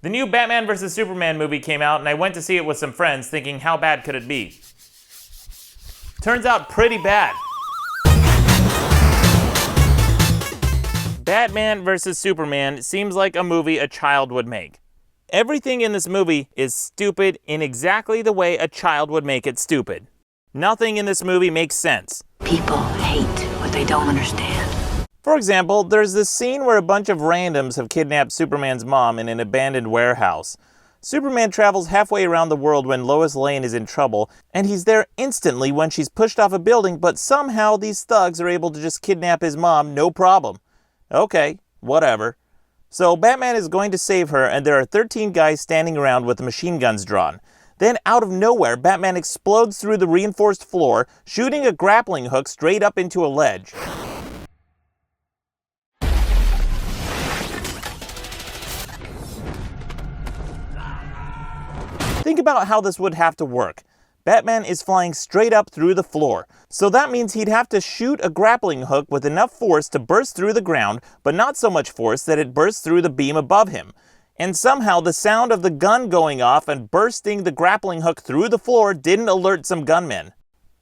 The new Batman vs. Superman movie came out, and I went to see it with some friends, thinking, how bad could it be? Turns out pretty bad. Batman vs. Superman seems like a movie a child would make. Everything in this movie is stupid in exactly the way a child would make it stupid. Nothing in this movie makes sense. People hate what they don't understand. For example, there's this scene where a bunch of randoms have kidnapped Superman's mom in an abandoned warehouse. Superman travels halfway around the world when Lois Lane is in trouble, and he's there instantly when she's pushed off a building, but somehow these thugs are able to just kidnap his mom, no problem. Okay, whatever. So Batman is going to save her, and there are 13 guys standing around with machine guns drawn. Then, out of nowhere, Batman explodes through the reinforced floor, shooting a grappling hook straight up into a ledge. Think about how this would have to work. Batman is flying straight up through the floor, so that means he'd have to shoot a grappling hook with enough force to burst through the ground, but not so much force that it bursts through the beam above him. And somehow the sound of the gun going off and bursting the grappling hook through the floor didn't alert some gunmen.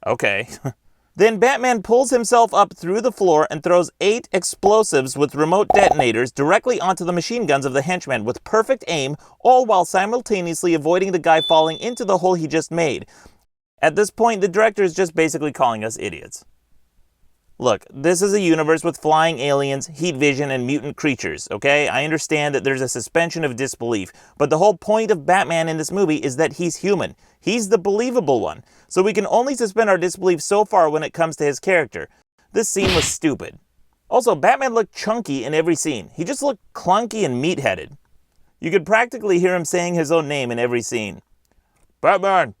Okay. Then Batman pulls himself up through the floor and throws 8 explosives with remote detonators directly onto the machine guns of the henchmen with perfect aim, all while simultaneously avoiding the guy falling into the hole he just made. At this point, the director is just basically calling us idiots. Look, this is a universe with flying aliens, heat vision, and mutant creatures, okay? I understand that there's a suspension of disbelief, but the whole point of Batman in this movie is that he's human. He's the believable one. So we can only suspend our disbelief so far when it comes to his character. This scene was stupid. Also, Batman looked chunky in every scene. He just looked clunky and meat-headed. You could practically hear him saying his own name in every scene. Batman!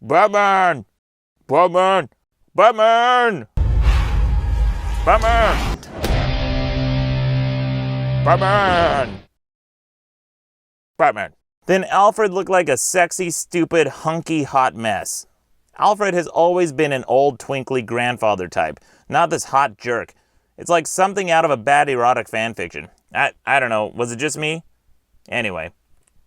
Batman! Batman! Batman! Batman! Batman! Batman. Then Alfred looked like a sexy, stupid, hunky, hot mess. Alfred has always been an old, twinkly grandfather type, not this hot jerk. It's like something out of a bad erotic fanfiction. I don't know, was it just me? Anyway.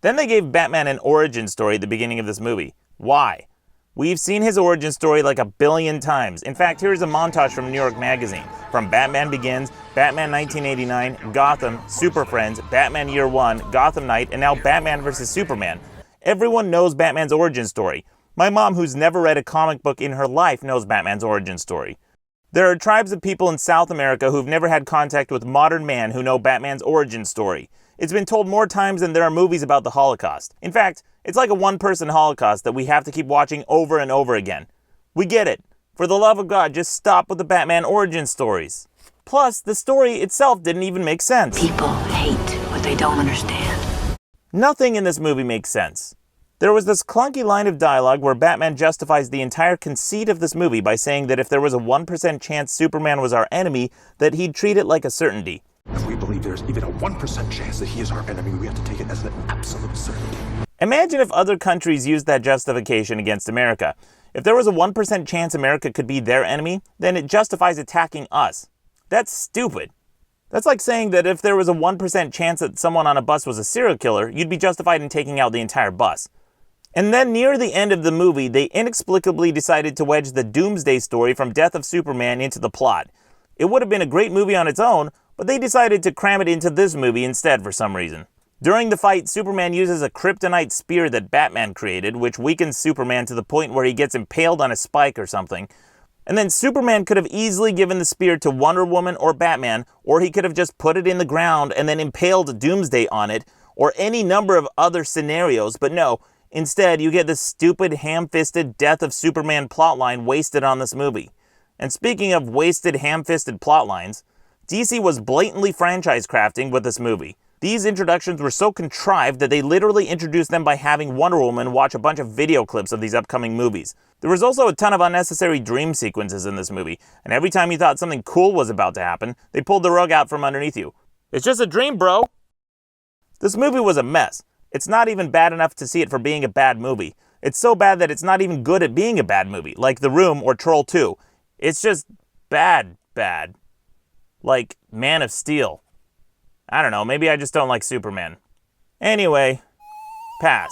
Then they gave Batman an origin story at the beginning of this movie. Why? We've seen his origin story like a billion times. In fact, here's a montage from New York Magazine. From Batman Begins, Batman 1989, Gotham, Super Friends, Batman Year One, Gotham Knight, and now Batman vs. Superman. Everyone knows Batman's origin story. My mom, who's never read a comic book in her life, knows Batman's origin story. There are tribes of people in South America who've never had contact with modern man who know Batman's origin story. It's been told more times than there are movies about the Holocaust. In fact, it's like a one-person Holocaust that we have to keep watching over and over again. We get it. For the love of God, just stop with the Batman origin stories. Plus, the story itself didn't even make sense. People hate what they don't understand. Nothing in this movie makes sense. There was this clunky line of dialogue where Batman justifies the entire conceit of this movie by saying that if there was a 1% chance Superman was our enemy, that he'd treat it like a certainty. If we believe there's even a 1% chance that he is our enemy, we have to take it as an absolute certainty. Imagine if other countries used that justification against America. If there was a 1% chance America could be their enemy, then it justifies attacking us. That's stupid. That's like saying that if there was a 1% chance that someone on a bus was a serial killer, you'd be justified in taking out the entire bus. And then near the end of the movie, they inexplicably decided to wedge the Doomsday story from Death of Superman into the plot. It would have been a great movie on its own, but they decided to cram it into this movie instead for some reason. During the fight, Superman uses a kryptonite spear that Batman created, which weakens Superman to the point where he gets impaled on a spike or something. And then Superman could have easily given the spear to Wonder Woman or Batman, or he could have just put it in the ground and then impaled Doomsday on it, or any number of other scenarios, but no. Instead, you get this stupid, ham-fisted Death of Superman plotline wasted on this movie. And speaking of wasted, ham-fisted plotlines, DC was blatantly franchise crafting with this movie. These introductions were so contrived that they literally introduced them by having Wonder Woman watch a bunch of video clips of these upcoming movies. There was also a ton of unnecessary dream sequences in this movie, and every time you thought something cool was about to happen, they pulled the rug out from underneath you. It's just a dream, bro! This movie was a mess. It's not even bad enough to see it for being a bad movie. It's so bad that it's not even good at being a bad movie, like The Room or Troll 2. It's just bad. Like Man of Steel. I don't know, maybe I just don't like Superman. Anyway, pass.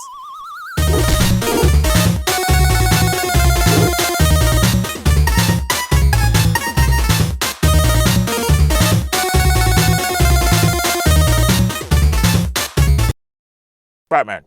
Batman.